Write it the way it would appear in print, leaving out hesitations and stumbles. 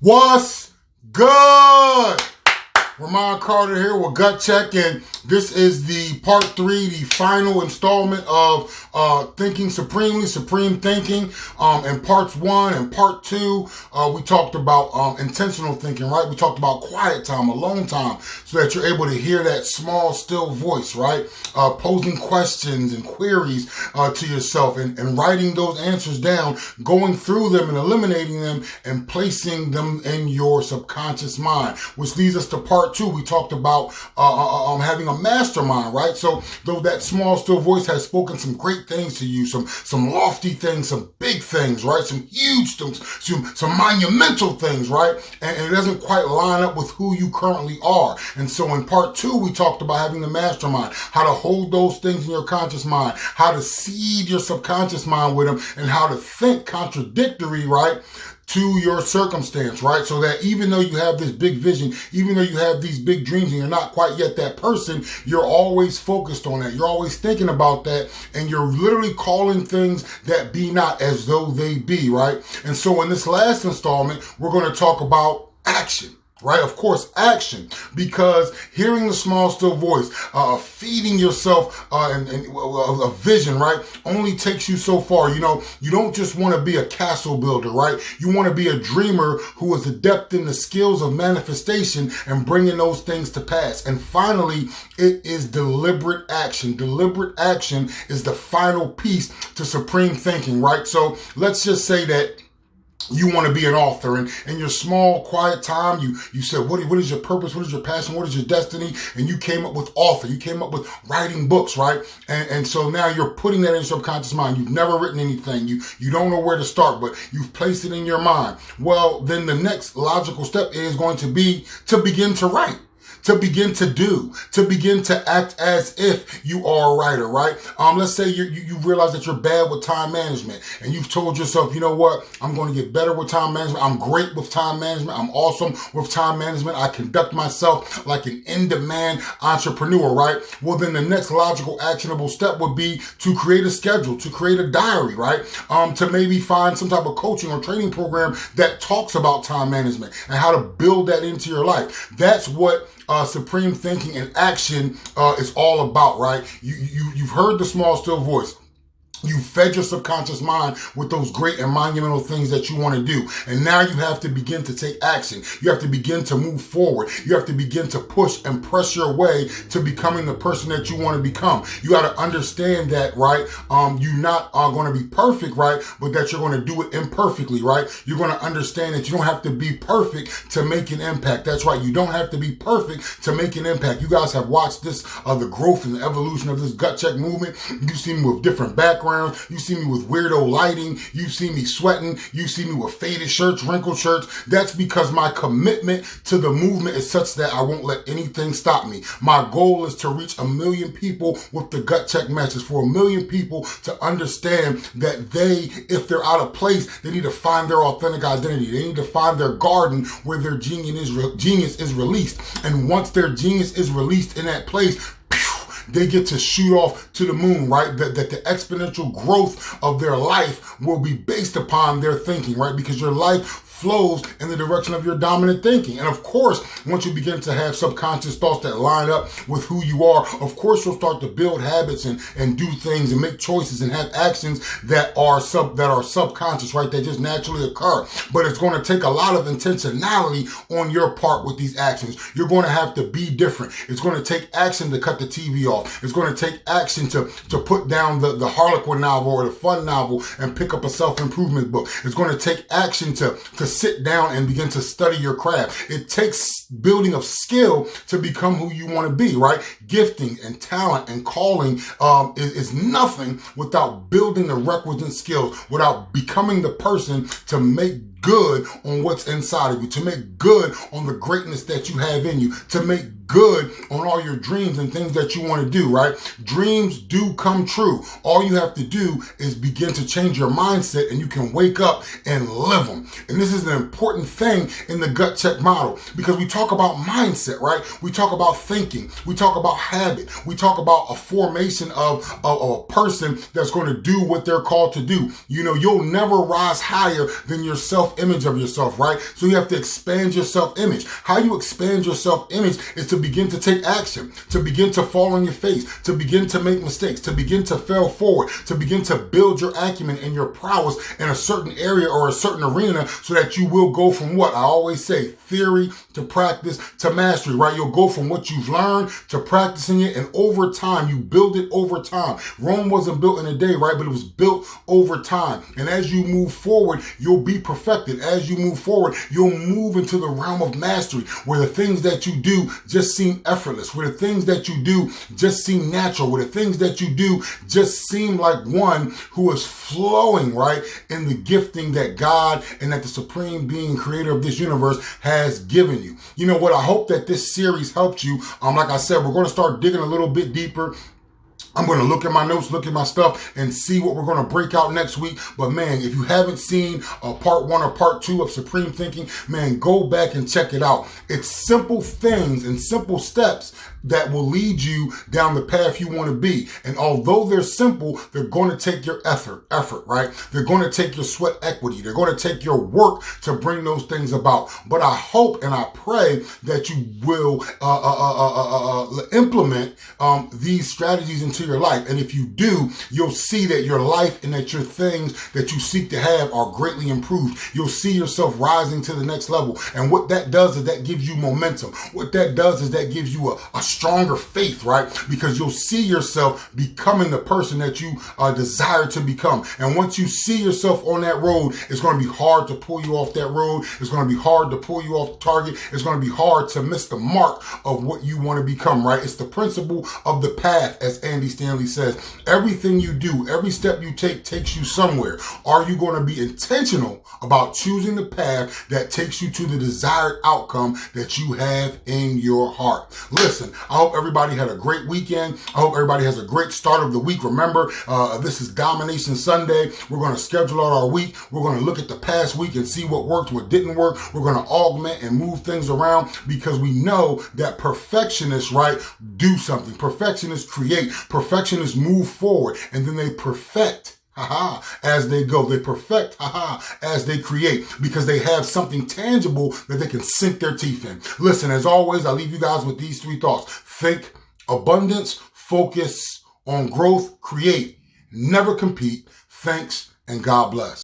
What's good? Ramon Carter here with Gut Check, and this is the part 3, the final installment of Thinking Supremely, Supreme Thinking. In parts 1 and part 2, we talked about intentional thinking, right? We talked about quiet time, alone time, so that you're able to hear that small, still voice, right? Posing questions and queries to yourself and writing those answers down, going through them and eliminating them and placing them in your subconscious mind, which leads us to part 2. We talked about having a mastermind, right? So though that small, still voice has spoken some great things to you, some lofty things, some big things, right? Some huge things, some monumental things, right? And it doesn't quite line up with who you currently are. And so in part 2, we talked about having the mastermind, how to hold those things in your conscious mind, how to seed your subconscious mind with them, and how to think contradictory, right, to your circumstance, right? So that even though you have this big vision, even though you have these big dreams and you're not quite yet that person, you're always focused on that. You're always thinking about that, and you're literally calling things that be not as though they be, right? And so in this last installment, we're going to talk about action. Right? Of course, action, because hearing the small, still voice, feeding yourself a vision, right, only takes you so far. You know, you don't just want to be a castle builder, right? You want to be a dreamer who is adept in the skills of manifestation and bringing those things to pass. And finally, it is deliberate action. Deliberate action is the final piece to supreme thinking, right? So let's just say that you want to be an author, and in your small, quiet time, you said, what is your purpose? What is your passion? What is your destiny? And you came up with author. You came up with writing books, right? And so now you're putting that in your subconscious mind. You've never written anything. You don't know where to start, but you've placed it in your mind. Well, then the next logical step is going to be to begin to write. To begin to do, to begin to act as if you are a writer, right? Let's say you realize that you're bad with time management, and you've told yourself, you know what, I'm going to get better with time management. I'm great with time management. I'm awesome with time management. I conduct myself like an in-demand entrepreneur, right? Well, then the next logical, actionable step would be to create a schedule, to create a diary, right? To maybe find some type of coaching or training program that talks about time management and how to build that into your life. That's what supreme thinking and action is all about, right? You've heard the small, still voice. You fed your subconscious mind with those great and monumental things that you want to do. And now you have to begin to take action. You have to begin to move forward. You have to begin to push and press your way to becoming the person that you want to become. You got to understand that, right? You're not going to be perfect, right? But that you're going to do it imperfectly, right? You're going to understand that you don't have to be perfect to make an impact. That's right. You don't have to be perfect to make an impact. You guys have watched this, the growth and the evolution of this gut check movement. You've seen me with different backgrounds. You see me with weirdo lighting. You see me sweating. You see me with faded shirts, wrinkled shirts. That's because my commitment to the movement is such that I won't let anything stop me. My goal is to reach 1 million people with the gut check message, for 1 million people to understand that they, if they're out of place, they need to find their authentic identity. They need to find their garden where their genius is released. And once their genius is released in that place, they get to shoot off to the moon, right? That the exponential growth of their life will be based upon their thinking, right? Because your life flows in the direction of your dominant thinking. And of course, once you begin to have subconscious thoughts that line up with who you are, of course, you'll start to build habits and do things and make choices and have actions that are subconscious, right? That just naturally occur. But it's going to take a lot of intentionality on your part with these actions. You're going to have to be different. It's going to take action to cut the TV off. It's going to take action to put down the Harlequin novel or the fun novel and pick up a self-improvement book. It's going to take action to sit down and begin to study your craft. It takes building of skill to become who you want to be, right? Gifting and talent and calling is nothing without building the requisite skills, without becoming the person to make good on what's inside of you, to make good on the greatness that you have in you, to make good on all your dreams and things that you want to do, right? Dreams do come true. All you have to do is begin to change your mindset, and you can wake up and live them. And this is an important thing in the gut check model, because we talk about mindset, right? We talk about thinking. We talk about habit. We talk about a formation of a person that's going to do what they're called to do. You know, you'll never rise higher than your self self-image of yourself, right? So you have to expand your self-image. How you expand your self-image is to begin to take action, to begin to fall on your face, to begin to make mistakes, to begin to fail forward, to begin to build your acumen and your prowess in a certain area or a certain arena so that you will go from what I always say, theory to practice to mastery, right? You'll go from what you've learned to practicing it, and over time, you build it over time. Rome wasn't built in a day, right? But it was built over time. And as you move forward, you'll be perfected. As you move forward, you'll move into the realm of mastery, where the things that you do just seem effortless, where the things that you do just seem natural, where the things that you do just seem like one who is flowing, right, in the gifting that God and that the supreme being, creator of this universe, has given you. You know what? I hope that this series helped you. Like I said, we're going to start digging a little bit deeper. I'm going to look at my notes, look at my stuff, and see what we're going to break out next week. But man, if you haven't seen part 1 or part 2 of Supreme Thinking, man, go back and check it out. It's simple things and simple steps that will lead you down the path you want to be. And although they're simple, they're going to take your effort, right? They're going to take your sweat equity. They're going to take your work to bring those things about. But I hope and I pray that you will implement these strategies into your life. And if you do, you'll see that your life and that your things that you seek to have are greatly improved. You'll see yourself rising to the next level. And what that does is that gives you momentum. What that does is that gives you a stronger faith, right? Because you'll see yourself becoming the person that you desire to become. And once you see yourself on that road, it's going to be hard to pull you off that road. It's going to be hard to pull you off the target. It's going to be hard to miss the mark of what you want to become, right? It's the principle of the path, as Andy Stanley says. Everything you do, every step you take takes you somewhere. Are you going to be intentional about choosing the path that takes you to the desired outcome that you have in your heart? Listen, I hope everybody had a great weekend. I hope everybody has a great start of the week. Remember, this is Domination Sunday. We're going to schedule out our week. We're going to look at the past week and see what worked, what didn't work. We're going to augment and move things around because we know that perfectionists, right, do something. Perfectionists create. Perfectionists move forward, and then they perfect as they go. They perfect as they create, because they have something tangible that they can sink their teeth in. Listen, as always, I leave you guys with these 3 thoughts. Think abundance, focus on growth, create, never compete. Thanks, and God bless.